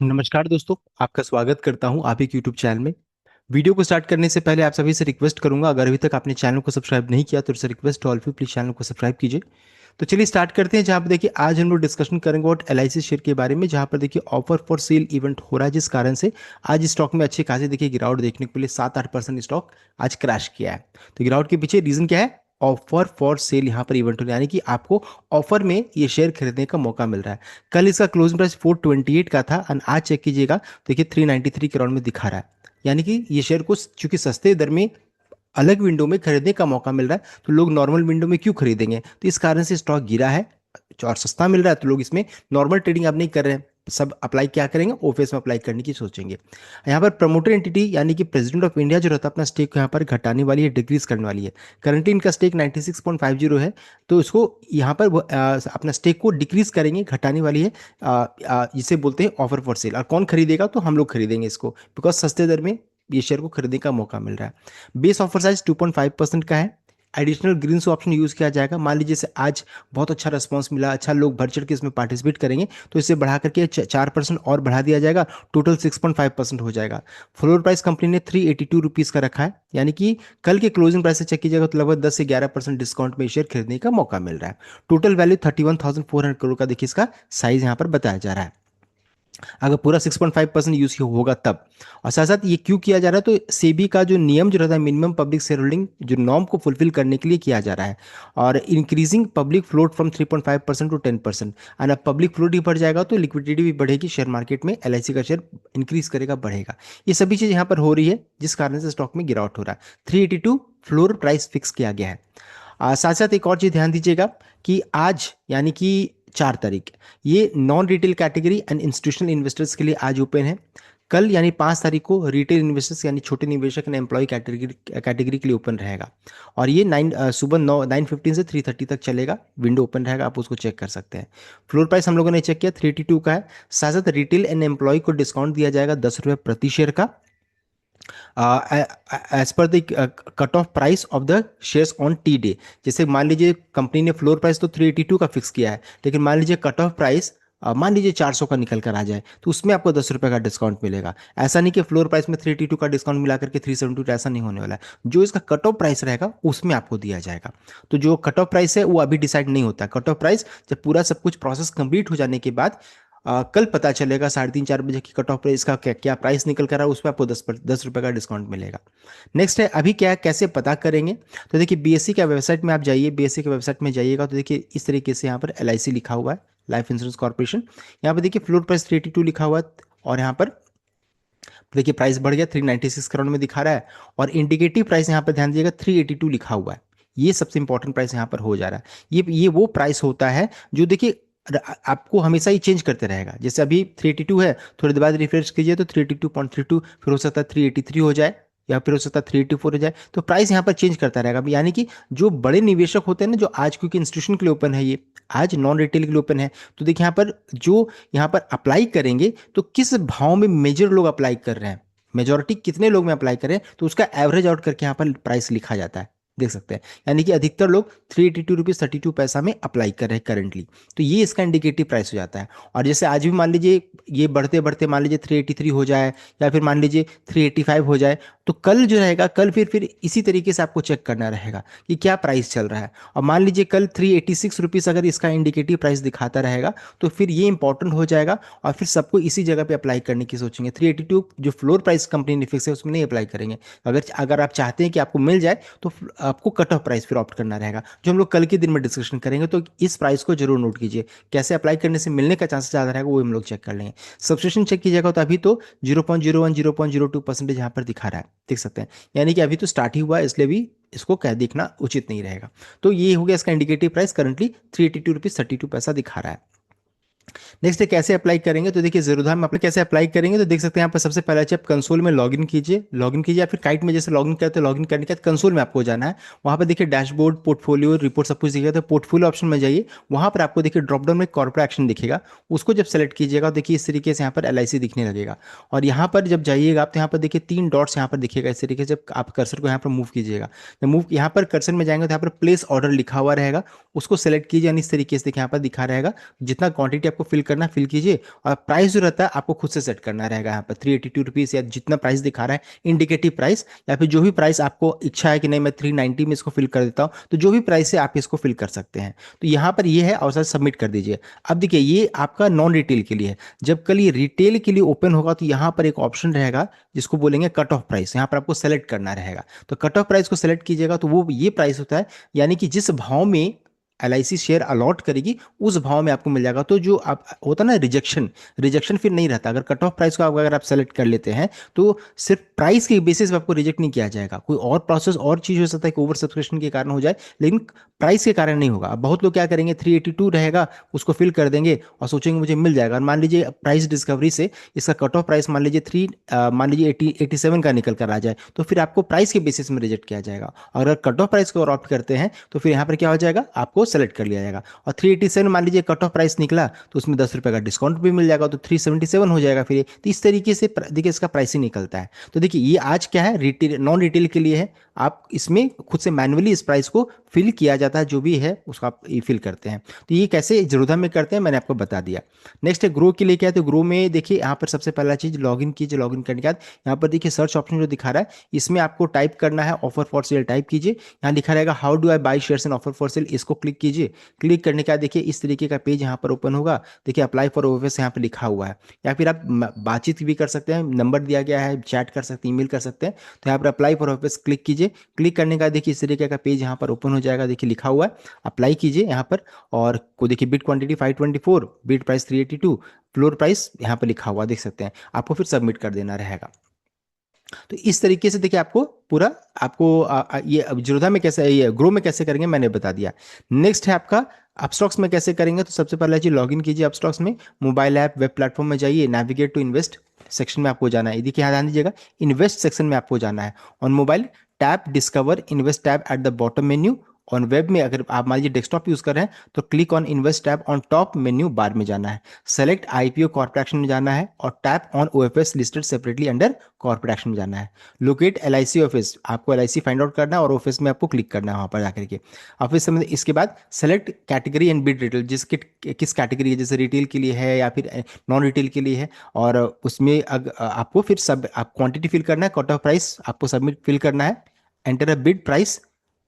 नमस्कार दोस्तों, आपका स्वागत करता हूं आप एक यूट्यूब चैनल में। वीडियो को स्टार्ट करने से पहले आप सभी से रिक्वेस्ट करूंगा, अगर अभी तक आपने चैनल को सब्सक्राइब नहीं किया तो इससे रिक्वेस्ट ऑल प्लीज चैनल को सब्सक्राइब कीजिए। तो चलिए स्टार्ट करते हैं। जहां पर देखिए आज हम लोग डिस्कशन करेंगे और एलआईसी शेयर के बारे में, जहां पर देखिए ऑफर फॉर सेल इवेंट हो रहा है, जिस कारण से आज स्टॉक में अच्छी खासी देखिए गिरावट देखने को मिली। 7-8% स्टॉक आज क्रैश किया है। तो गिरावट के पीछे रीजन क्या है? ऑफर फॉर सेल यहाँ पर इवेंट हो रहा है, यानी कि आपको ऑफर में ये शेयर खरीदने का मौका मिल रहा है। कल इसका क्लोजिंग प्राइस 428 का था और आज चेक कीजिएगा तो देखिए 393 के अराउंड में दिखा रहा है। यानी कि ये शेयर को चूंकि सस्ते दर में अलग विंडो में खरीदने का मौका मिल रहा है, तो लोग नॉर्मल विंडो में क्यों खरीदेंगे? तो इस कारण से स्टॉक गिरा है और सस्ता मिल रहा है, तो लोग इसमें नॉर्मल ट्रेडिंग अब नहीं कर रहे हैं। सब अप्लाई क्या करेंगे? ओफेस में अप्लाई करने की सोचेंगे। यहाँ पर प्रमोटर एंटिटी यानी कि प्रेसिडेंट ऑफ इंडिया जो रहता है, अपना स्टेक यहाँ पर घटाने वाली है, डिक्रीज करने वाली है। करंटली इनका स्टेक 96.50 है, तो इसको यहाँ पर अपना स्टेक को डिक्रीज करेंगे, घटाने वाली है। जिसे बोलते हैं ऑफर फॉर सेल। और कौन खरीदेगा? तो हम लोग खरीदेंगे इसको, बिकॉज सस्ते दर में ये शेयर को खरीदने का मौका मिल रहा है। बेस ऑफर साइज 2.5% का है। एडिशनल ग्रीन्स ऑप्शन यूज किया जाएगा। मान लीजिए से आज बहुत अच्छा रिस्पॉन्स मिला, अच्छा लोग बढ़ चढ़ के इसमें पार्टिसिपेट करेंगे, तो इसे बढ़ा करके 4% और बढ़ा दिया जाएगा। टोटल 6.5% हो जाएगा। फ्लोर प्राइस कंपनी ने 382 रुपीज़ का रखा है, यानी कि कल के क्लोजिंग प्राइस से चेक कीजिएगा तो लगभग 10 से 11% डिस्काउंट में शेयर खरीदने का मौका मिल रहा है। टोटल वैल्यू 31,400 करोड़ का देखिए इसका साइज यहाँ पर बताया जा रहा है, अगर पूरा 6.5% यूज होगा तब। और साथ साथ ये क्यों किया जा रहा है? तो सेबी का जो नियम जो रहता है, मिनिमम पब्लिक शेयर होल्डिंग, जो नॉर्म को फुलफिल करने के लिए किया जा रहा है। और increasing public float from 3.5% to 10%। और अब पब्लिक फ्लोट ही बढ़ जाएगा तो लिक्विडिटी भी बढ़ेगी, शेयर मार्केट में एलआईसी का शेयर इंक्रीज करेगा, बढ़ेगा। ये सभी चीज़ यहाँ पर हो रही है, जिस कारण से स्टॉक में गिरावट हो रहा है। 382 फ्लोर प्राइस फिक्स किया गया है। साथ साथ एक और चीज़ ध्यान दीजिएगा कि आज यानी कि 4 तारीख, ये non retail category and institutional investors के लिए आज ओपन है। कल यानी 5 तारीख को रिटेल इन्वेस्टर्स यानी छोटे निवेशक एंड एम्प्लॉय कैटेगरी के लिए ओपन रहेगा। और ये सुबह 9:15 से 3:30 तक चलेगा, विंडो ओपन रहेगा, आप उसको चेक कर सकते हैं। फ्लोर प्राइस हम लोगों ने चेक किया 382 का है। साथ साथ रिटेल एंड एम्प्लॉय को डिस्काउंट दिया जाएगा 10 रुपये प्रति शेयर का, as per the cut off price of the shares on T day. जैसे मान लीजिए कंपनी ने फ्लोर प्राइस तो 382 का फिक्स किया है, लेकिन मान लीजिए कट ऑफ प्राइस मान लीजिए 400 का निकल कर आ जाए, तो उसमें आपको 10 रुपये का डिस्काउंट मिलेगा। ऐसा नहीं कि फ्लोर प्राइस में 382 का डिस्काउंट मिला करके 372, ऐसा नहीं होने वाला है। जो इसका कट ऑफ प्राइस रहेगा उसमें आपको दिया जाएगा। तो जो कट ऑफ प्राइस है वो अभी डिसाइड नहीं होता। कट ऑफ प्राइस जब पूरा सब कुछ प्रोसेस कंप्लीट हो जाने के बाद कल पता चलेगा 3:30-4 बजे की कट ऑफ प्राइस का क्या क्या प्राइस निकल कर रहा है, उस पर आपको 10 रुपये का डिस्काउंट मिलेगा। नेक्स्ट है अभी क्या कैसे पता करेंगे? तो देखिए बीएससी के वेबसाइट में आप जाइए, बीएससी के वेबसाइट में जाइएगा तो देखिए इस तरीके से यहाँ पर एलआईसी लिखा हुआ है, लाइफ इंश्योरेंस कॉर्पोरेशन। यहाँ पर देखिए फ्लोर प्राइस 382 लिखा हुआ है, और यहाँ पर देखिए प्राइस बढ़ गया 396 करोड़ में दिखा रहा है। और इंडिकेटिव प्राइस यहाँ पर ध्यान दीजिएगा 382 लिखा हुआ है। ये सबसे इंपॉर्टेंट प्राइस यहाँ पर हो जा रहा है। ये वो प्राइस होता है जो देखिए आपको हमेशा ही चेंज करते रहेगा। जैसे अभी 382 है, थोड़ी देर बाद रिफ्रेश कीजिए तो 382.32, फिर हो सकता है 383 हो जाए, या फिर हो सकता है 384 हो जाए। तो प्राइस यहाँ पर चेंज करता रहेगा। यानी कि जो बड़े निवेशक होते हैं ना, जो आज क्योंकि इंस्टीट्यूशन के लिए ओपन है, ये आज नॉन रिटेल के लिए ओपन है, तो देखिए यहाँ पर जो यहाँ पर अप्लाई करेंगे तो किस भाव में मेजर लोग अप्लाई कर रहे हैं, मेजोरिटी कितने लोग में अप्लाई कर रहे हैं, तो उसका एवरेज आउट करके यहाँ पर प्राइस लिखा जाता है, देख सकते हैं। यानी कि अधिकतर लोग 382 रुपीज़ 32 पैसा में अप्लाई कर रहे हैं करंटली। तो ये इसका इंडिकेटिव प्राइस हो जाता है। और जैसे आज भी मान लीजिए ये बढ़ते बढ़ते मान लीजिए 383 हो जाए, या फिर मान लीजिए 385 हो जाए, तो कल जो रहेगा, कल फिर इसी तरीके से आपको चेक करना रहेगा कि क्या प्राइस चल रहा है। और मान लीजिए कल 386 रुपीज़ अगर इसका इंडिकेटिव प्राइस दिखाता रहेगा, तो फिर ये इंपॉर्टेंट हो जाएगा और फिर सबको इसी जगह पे अप्लाई करने की सोचेंगे। 382 जो फ्लोर प्राइस कंपनी ने फिक्स है उसमें नहीं अप्लाई करेंगे। अगर अगर आप चाहते हैं कि आपको मिल जाए तो आपको कट ऑफ प्राइस फिर ऑप्ट करना रहेगा, जो हम लोग कल के दिन में डिस्कशन करेंगे। तो इस प्राइस को जरूर नोट कीजिए, कैसे अप्लाई करने से मिलने का चांसेस ज़्यादा रहेगा वो हम लोग चेक कर लेंगे। सब्सक्रिप्शन चेक कीजिएगा तो अभी तो 0.01 0.02% यहाँ पर दिखा रहा है, देख सकते हैं। यानी कि अभी तो स्टार्ट ही हुआ है, इसलिए भी इसको कह देखना उचित नहीं रहेगा। तो ये हो गया इसका इंडिकेटिव प्राइस, करंटली 382 रुपीज़ 32 पैसा दिखा रहा है। नेक्स्ट है कैसे अप्लाई करेंगे? तो देखिए जरूरत में अपने कैसे अप्लाई करेंगे, तो देख सकते हैं यहाँ पर सबसे पहले आप कंसोल में लॉगिन कीजिए, या फिर काइट में जैसे लॉगिन करते हैं, लॉगिन करने के बाद कंसोल में आपको जाना है। वहाँ पर देखिए डैशबोर्ड, पोर्टफोलियो, रिपोर्ट सब कुछ दिखेगा। तो पोर्टफोलियो ऑप्शन में जाइए, वहाँ पर आपको देखिए ड्रॉप डाउन में कॉर्पोरेट एक्शन दिखेगा, उसको जब सेलेक्ट कीजिएगा तो देखिए इस तरीके से यहाँ पर एलआईसी दिखने लगेगा। और यहाँ पर जब जाइएगा आप तो यहाँ पर देखिए 3 डॉट्स यहाँ पर दिखेगा, इस तरीके से जब आप कर्सर को यहाँ पर मूव कीजिएगा, जब मूव यहाँ पर कर्सर में जाएंगे तो यहाँ पर प्लेस ऑर्डर लिखा हुआ रहेगा, उसको सेलेक्ट कीजिए, यानी इस तरीके से देखिए यहाँ पर दिखा रहेगा जितना क्वांटिटी आपको फिल करना फिल कीजिए, और प्राइस जो रहता है आपको खुद से सेट करना रहेगा। यहाँ पर 382 रुपीज़ या जितना प्राइस दिखा रहा है इंडिकेटिव प्राइस, या फिर जो भी प्राइस आपको इच्छा है कि नहीं मैं 390 में इसको फिल कर देता हूँ, तो जो भी प्राइस है आप इसको फिल कर सकते हैं। तो यहाँ पर ये है, और सर सबमिट कर दीजिए। अब देखिए ये आपका नॉन रिटेल के लिए है। जब कल ये रिटेल के लिए ओपन होगा तो यहाँ पर एक ऑप्शन रहेगा जिसको बोलेंगे कट ऑफ प्राइस, यहाँ पर आपको सेलेक्ट करना रहेगा। तो कट ऑफ प्राइस को सेलेक्ट कीजिएगा तो वो ये प्राइस होता है, यानी कि जिस भाव में LIC शेयर अलॉट करेगी उस भाव में आपको मिल जाएगा। तो जो आप होता ना रिजेक्शन, रिजेक्शन फिर नहीं रहता। अगर कट ऑफ प्राइस को अगर आप सेलेक्ट कर लेते हैं तो सिर्फ प्राइस के बेसिस पे आपको रिजेक्ट नहीं किया जाएगा। कोई और प्रोसेस और चीज़ हो सकता है कि ओवर सब्सक्रिप्शन के कारण हो जाए, लेकिन प्राइस के कारण नहीं होगा। अब बहुत लोग क्या करेंगे, 382 रहेगा उसको फिल कर देंगे और सोचेंगे मुझे मिल जाएगा। और मान लीजिए प्राइस डिस्कवरी से इसका कट ऑफ प्राइस मान लीजिए मान लीजिए 87 का निकल कर आ जाए, तो फिर आपको प्राइस के बेसिस में रिजेक्ट किया जाएगा। और अगर कट ऑफ प्राइस को ऑप्ट करते हैं तो फिर यहाँ पर क्या हो जाएगा, आपको सेलेक्ट कर लिया जाएगा। और 387 मान लीजिए कट ऑफ प्राइस निकला तो उसमें 10 रुपये का डिस्काउंट भी मिल जाएगा, तो 377 हो जाएगा फिर। तो इस तरीके से देखिए इसका प्राइसिंग निकलता है। तो देखिए ये आज क्या है, रिटेल नॉन रिटेल के लिए है। आप इसमें खुद से मैन्युअली इस प्राइस को फिल किया जाता है, जो भी है उसका आप फिल करते हैं। तो ये कैसे ज़रूरत में करते हैं मैंने आपको बता दिया। नेक्स्ट है ग्रो के लिए क्या है, तो ग्रो में देखिए यहाँ पर सबसे पहला चीज़ लॉगिन कीजिए। लॉगिन करने के बाद यहाँ पर देखिए सर्च ऑप्शन जो दिखा रहा है इसमें आपको टाइप करना है ऑफर फॉर सेल टाइप कीजिए। यहाँ लिखा रहेगा how do I by shares in offer for sale, इसको क्लिक कीजिए। क्लिक करने के बाद देखिए इस तरीके का पेज यहाँ पर ओपन होगा। देखिए अप्लाई फॉर OFS यहाँ पर लिखा हुआ है, या फिर आप बातचीत भी कर सकते हैं, नंबर दिया गया है, चैट कर सकते हैं, ईमेल कर सकते हैं। तो यहाँ पर अप्लाई फॉर OFS क्लिक कीजिए। क्लिक करने का देखिए इस तरीके का पेज यहाँ पर ओपन हो जाएगा। देखिए लिखा हुआ है अप्लाई कीजिए यहाँ पर, और को देखिए bid quantity 524, bid price 382, floor price यहाँ पर लिखा हुआ देख सकते हैं। आपको फिर सबमिट कर देना रहेगा। तो इस तरीके से देखिए आपको पूरा आपको ये अब जीरोधा में कैसे, ये ग्रो में कैसे करेंगे मैंने बता दिया। नेक्स्ट है आपका अपस्टॉक्स में कैसे करेंगे। तो सबसे पहले जी लॉगिन कीजिए अपस्टॉक्स में, मोबाइल ऐप वेब प्लेटफॉर्म में जाइए, नेविगेट टू इन्वेस्ट सेक्शन में आपको जाना है। देखिए यहाँ ध्यान दीजिएगा इन्वेस्ट सेक्शन में आपको जाना है। On mobile tap discover invest tab at the bottom menu. On web में अगर आप मान लीजिए डेस्कटॉप यूज कर रहे हैं तो click on invest tab on top menu bar में जाना है। सेलेक्ट IPO कॉर्पोरेट एक्शन में जाना है और tap on OFS listed separately under corporate action में जाना है। लोकेट LIC ऑफिस, आपको LIC फाइंड आउट करना है और ऑफिस में आपको क्लिक करना है वहाँ पर जाकर के ऑफिस में। इसके बाद select category and bid detail, किस कैटेगरी है, जैसे रिटेल के लिए है या फिर नॉन रिटेल के लिए है। और उसमें आपको फिर सब आप क्वांटिटी फिल करना है, कट ऑफ प्राइस आपको सबमिट फिल करना है, एंटर अ बिड प्राइस,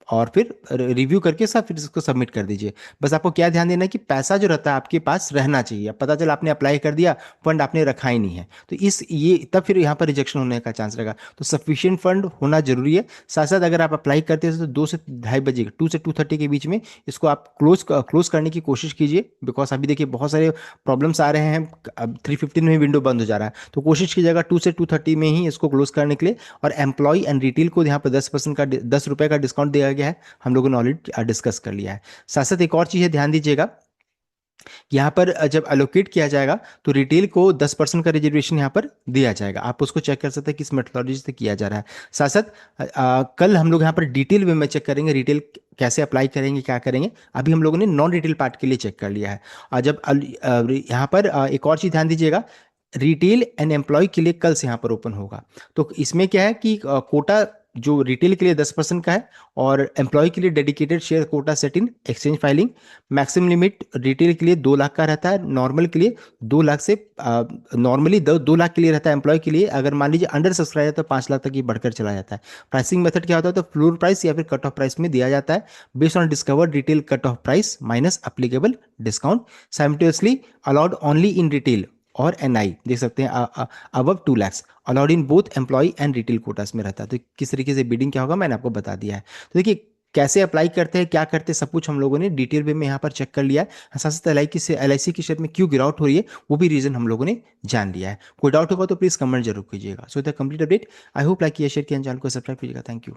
और फिर रिव्यू करके सब फिर इसको सबमिट कर दीजिए। बस आपको क्या ध्यान देना है कि पैसा जो रहता है आपके पास रहना चाहिए। अब पता चला आपने अप्लाई कर दिया, फंड आपने रखा ही नहीं है, तो इस ये तब फिर यहाँ पर रिजेक्शन होने का चांस रहेगा। तो सफिशिएंट फंड होना जरूरी है। साथ साथ अगर आप अप्लाई करते हैं तो 2 से 2:30 बजे, 2 से 2:30 के बीच में इसको आप क्लोज करने की कोशिश कीजिए। बिकॉज अभी देखिए बहुत सारे प्रॉब्लम्स आ रहे हैं, अब 3:15 में विंडो बंद हो जा रहा है, तो कोशिश कीजिएगा 2 से 2:30 में ही इसको क्लोज करने के लिए। और एम्प्लॉय एंड रिटेल को यहाँ पर 10% का 10 रुपये का डिस्काउंट दिया गया है, हम लोगों ने ऑलरेडी डिस्कस कर लिया है। साथ साथ एक और चीज़ है, ध्यान दीजिएगा यहाँ पर जब अलोकेट किया जाएगा तो रिटेल को 10% का रिजर्वेशन यहाँ पर दिया जाएगा। आप उसको चेक कर सकते हैं किस मेथोडोलॉजी से किया जा रहा है। साथ साथ कल हम लोग यहाँ पर डिटेल वे में चेक करेंगे रिटेल कैसे अप्लाई करेंगे, क्या करेंगे। अभी हम लोगों ने नॉन रिटेल पार्ट के लिए चेक कर लिया है। और जब यहाँ पर एक और चीज़ ध्यान दीजिएगा, रिटेल एंड एम्प्लॉय के लिए कल से यहाँ पर ओपन होगा। तो इसमें क्या है कि कोटा जो रिटेल के लिए 10% का है और एम्प्लॉय के लिए dedicated share quota set in exchange filing. Maximum limit retail के लिए 2 लाख का रहता है, नॉर्मल के लिए 2 लाख से नॉर्मली 2 लाख के लिए रहता है एम्प्लॉय के लिए। अगर मान लीजिए अंडर सब्सक्राइब है तो 5 लाख तक ये बढ़कर चला जाता है। प्राइसिंग मेथड क्या होता है, तो फ्लोर प्राइस या फिर कट ऑफ प्राइस में दिया जाता है based on discover retail cut off price minus applicable discount, simultaneously allowed only in retail और NI देख सकते हैं above 2 lakhs, allowed in both employ and retail quotas में रहता है। तो किस तरीके से बिडिंग क्या होगा मैंने आपको बता दिया है। तो देखिए कैसे अप्लाई करते हैं, क्या करते हैं, सब कुछ हम लोगों ने डिटेल वे में यहाँ पर चेक कर लिया है। साथ साथ LIC की शेयर में क्यों गिरावट हो रही है वो भी रीजन हम लोगों ने जान लिया है। कोई डाउट होगा तो प्लीज कमेंट जरूर कीजिएगा। So the complete update, I hope like किया, शेयर किया, चैनल को सब्सक्राइब कीजिएगा। Thank you.